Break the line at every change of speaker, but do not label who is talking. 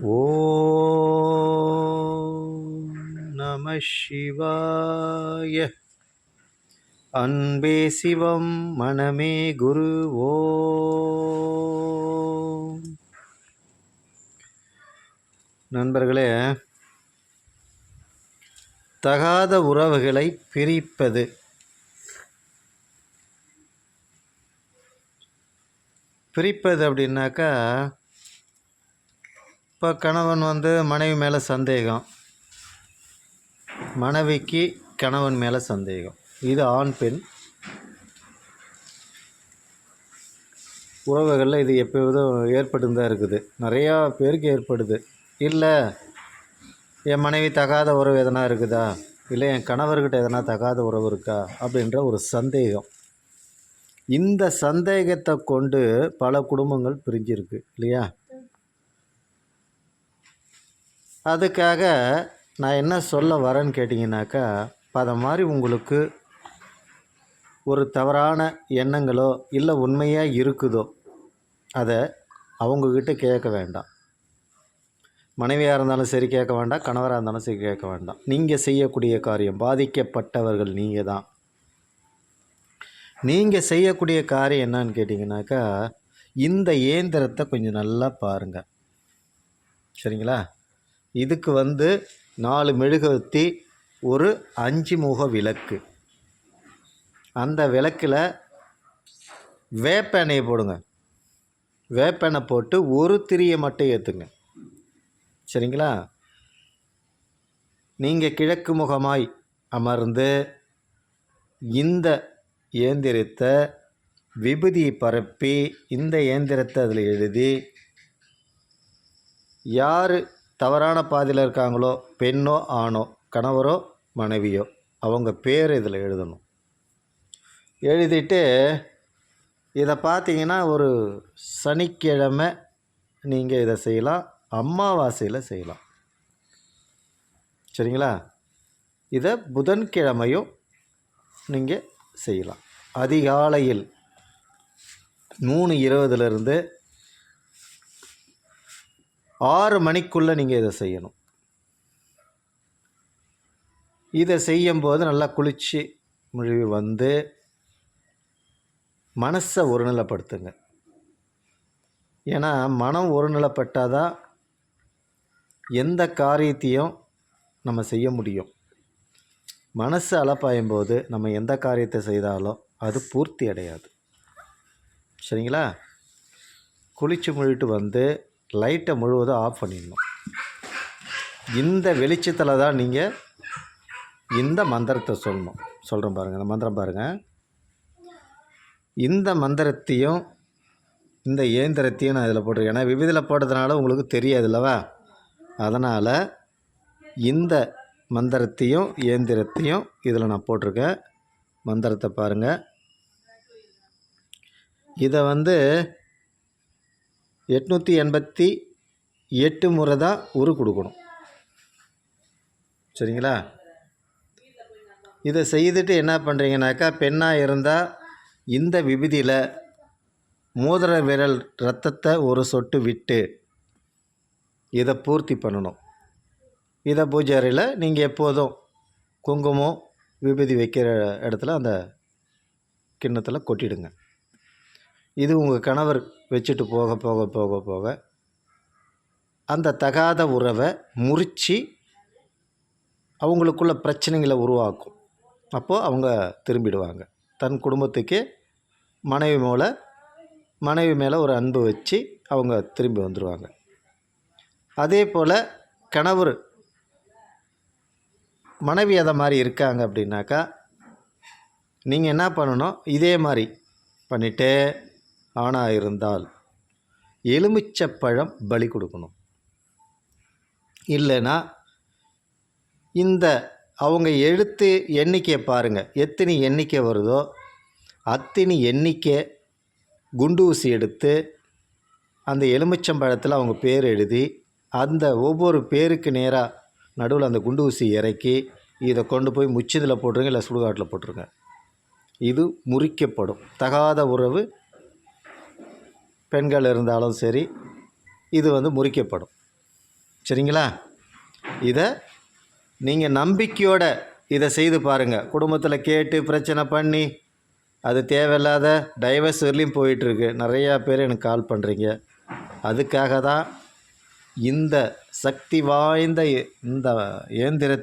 ஓம் நம சிவாய. அன்பே சிவம் மனமே குரு. ஓம். நண்பர்களே, தகாத உறவுகளை பிரிப்பது அப்படின்னாக்கா, இப்போ கணவன் மனைவி மேலே சந்தேகம், மனைவிக்கு கணவன் மேலே சந்தேகம். இது ஆண் பெண் உறவுகளில் இது எப்போதும் ஏற்பட்டு தான் இருக்குது. நிறையா பேருக்கு ஏற்படுது. இல்லை என் மனைவி தகாத உறவு எதனா இருக்குதா, இல்லை என் கணவர்கிட்ட எதனா தகாத உறவு இருக்கா அப்படின்ற ஒரு சந்தேகம். இந்த சந்தேகத்தை கொண்டு பல குடும்பங்கள் பிரிஞ்சிருக்கு இல்லையா? அதுக்காக நான் என்ன சொல்ல வரேன்னு கேட்டிங்கனாக்கா, அதை மாதிரி உங்களுக்கு ஒரு தவறான எண்ணங்களோ இல்லை உண்மையாக இருக்குதோ அதை அவங்கக்கிட்ட கேட்க வேண்டாம். மனைவியாக இருந்தாலும் சரி கேட்க வேண்டாம், கணவராக இருந்தாலும் சரி கேட்க வேண்டாம். நீங்கள் செய்யக்கூடிய காரியம், பாதிக்கப்பட்டவர்கள் நீங்கள் தான். நீங்கள் செய்யக்கூடிய காரியம் என்னன்னு கேட்டிங்கனாக்கா, இந்த இயந்திரத்தை கொஞ்சம் நல்லா பாருங்கள், சரிங்களா? இதுக்கு 4 மெழுகுவர்த்தி, ஒரு 5 முக விளக்கு. அந்த விளக்கில் வேப்ப எண்ணெயை போடுங்க. வேப்பெண்ணெய் போட்டு ஒரு திரியை மட்டும் ஏற்றுங்க, சரிங்களா? நீங்கள் கிழக்கு முகமாய் அமர்ந்து இந்த இயந்திரத்தை விபூதி பரப்பி இந்த இயந்திரத்தை அதில் எழுதி, யார் தவறான பாதையில் இருக்காங்களோ, பெண்ணோ ஆணோ, கணவரோ மனைவியோ, அவங்க பேர் இதில் எழுதணும். எழுதிட்டு இதை பார்த்தீங்கன்னா, ஒரு சனிக்கிழமை நீங்கள் இதை செய்யலாம், அமாவாசையில் செய்யலாம், சரிங்களா? இதை புதன்கிழமையும் நீங்கள் செய்யலாம். அதிகாலையில் 3:20 6 மணிக்குள்ளே நீங்கள் இதை செய்யணும். இதை செய்யும்போது நல்லா குளித்து முழுவி மனசை ஒருநிலைப்படுத்துங்க. ஏன்னா மனம் ஒருநிலைப்பட்டால் தான் எந்த காரியத்தையும் நம்ம செய்ய முடியும். மனசு அலப்பாயும் போது நம்ம எந்த காரியத்தை செய்தாலும் அது பூர்த்தி அடையாது, சரிங்களா? குளித்து முழிட்டு லைட்டை முழுவதும் ஆஃப் பண்ணிடணும். இந்த வெளிச்சத்தில் தான் நீங்கள் இந்த மந்திரத்தை சொல்கிறேன் பாருங்கள். இந்த மந்திரம் பாருங்கள். இந்த மந்திரத்தையும் இந்த இயந்திரத்தையும் நான் இதில் போட்டிருக்கேன். ஏன்னா விபதியில் போட்டதுனால உங்களுக்கு தெரியாது இல்லவா? அதனால் இந்த மந்திரத்தையும் இயந்திரத்தையும் இதில் நான் போட்டிருக்கேன். மந்திரத்தை பாருங்கள். இதை 888 முறை தான் உரு கொடுக்கணும், சரிங்களா? இதை செய்துட்டு என்ன பண்ணுறீங்கனாக்கா, பெண்ணாக இருந்தால் இந்த விபூதியில் மோதிர விரல் ரத்தத்தை ஒரு சொட்டு விட்டு இதை பூர்த்தி பண்ணணும். இதை பூஜை அறையில் நீங்கள் எப்போதும் குங்குமம் விபூதி வைக்கிற இடத்துல அந்த கிண்ணத்தில் கொட்டிடுங்க. இது உங்கள் கணவர் வச்சுட்டு போக போக போக போக அந்த தகாத உறவை முறித்து அவங்களுக்குள்ள பிரச்சனைகளை உருவாக்கும். அப்போது அவங்க திரும்பிடுவாங்க. தன் குடும்பத்துக்கு மனைவி மேலே ஒரு அன்பு வச்சு அவங்க திரும்பி வந்துடுவாங்க. அதே போல் கணவர் மனைவி அதை மாதிரி இருக்காங்க அப்படின்னாக்கா, நீங்கள் என்ன பண்ணணும், இதே மாதிரி பண்ணிவிட்டு ஆணாக இருந்தால் எலுமிச்சப்பழம் பலி கொடுக்கணும். இல்லைன்னா இந்த அவங்க எழுத்து எண்ணிக்கையை பாருங்கள், எத்தனை எண்ணிக்கை வருதோ அத்தனை எண்ணிக்கை குண்டு ஊசி எடுத்து அந்த எலுமிச்சம்பழத்தில் அவங்க பேர் எழுதி, அந்த ஒவ்வொரு பேருக்கு நேராக நடுவில் அந்த குண்டு ஊசி இறக்கி இதை கொண்டு போய் முச்சதில் போட்டுருங்க, இல்லை சுடுகாட்டில் போட்டுருங்க. இது முறிக்கப்படும். தகாத உறவு பெண்கள் இருந்தாலும் சரி, இது முறிக்கப்படும். சரிங்களா? இதை நீங்கள் நம்பிக்கையோட இதை செய்து பாருங்கள். குடும்பத்தில் கேட்டு பிரச்சனை பண்ணி அது தேவையில்லாத டைவர்ஸ் வரலையும் போயிட்டுருக்கு. நிறையா பேர் எனக்கு கால் பண்ணுறீங்க. அதுக்காக தான் இந்த சக்தி வாய்ந்த இந்த இயந்திரத்தை